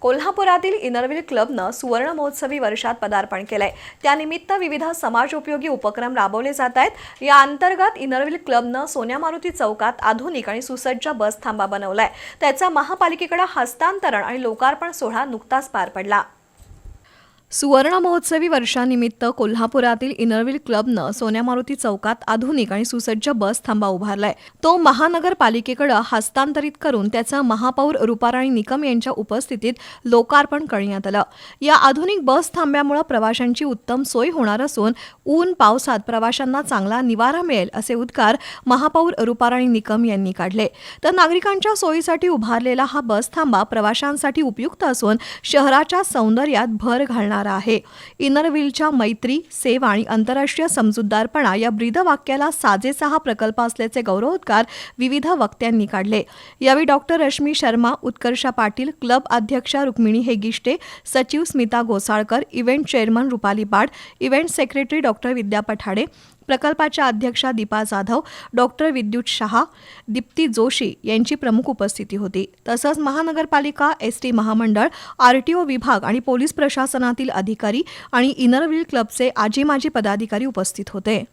कोल्हापुरातील इनरव्हील क्लबनं सुवर्ण महोत्सवी वर्षात पदार्पण केलंय। त्यानिमित्त विविध समाजोपयोगी उपक्रम राबवले जात आहेत। या अंतर्गत इनरव्हील क्लबनं सोन्या मारुती चौकात आधुनिक आणि सुसज्ज बस थांबा बनवलाय। त्याचा महापालिकेकडे हस्तांतरण आणि लोकार्पण सोहळा नुकताच पार पडला। सुवर्ण महोत्सवी वर्षानिमित्त कोल्हापुरातील इनरव्हील क्लबनं सोन्या मारुती चौकात आधुनिक आणि सुसज्ज बस थांबा उभारलाय। तो महानगरपालिकेकडे हस्तांतरित करून त्याचं महापौर रूपाराणी निकम यांच्या उपस्थितीत लोकार्पण करण्यात आलं। या आधुनिक बस थांब्यामुळे प्रवाशांची उत्तम सोय होणार असून ऊन पावसात प्रवाशांना चांगला निवारा मिळेल असे उद्गार महापौर रूपाराणी निकम यांनी काढले। तर नागरिकांच्या सोयीसाठी उभारलेला हा बस थांबा प्रवाशांसाठी उपयुक्त असून शहराच्या सौंदर्यात भर घालणार आहे। इनरव्हीलच्या मैत्री, सेवा आणि आंतरराष्ट्रीय समजूतदारपणा या ब्रीदवाक्याला साजेसा हा प्रकल्प असल्याचे गौरवोद्गार विविध वक्त्यांनी काढले। यावेळी डॉक्टर रश्मी शर्मा, उत्कर्षा पाटील, क्लब अध्यक्षा रुक्मिणी हेगिष्टे, सचिव स्मिता गोसाळकर, इव्हेंट चेअरमन रुपाली बाड, इव्हेंट सेक्रेटरी डॉक्टर विद्या पठाडे, प्रकल्पाच्या अध्यक्षा दीपा जाधव, डॉक्टर विद्युत शहा, दीप्ती जोशी यांची प्रमुख उपस्थिती होती। तसंच महानगरपालिका, एसटी महामंडळ, आरटीओ विभाग आणि पोलीस प्रशासनातील अधिकारी आणि इनरव्हील क्लबचे आजी माजी पदाधिकारी उपस्थित होते।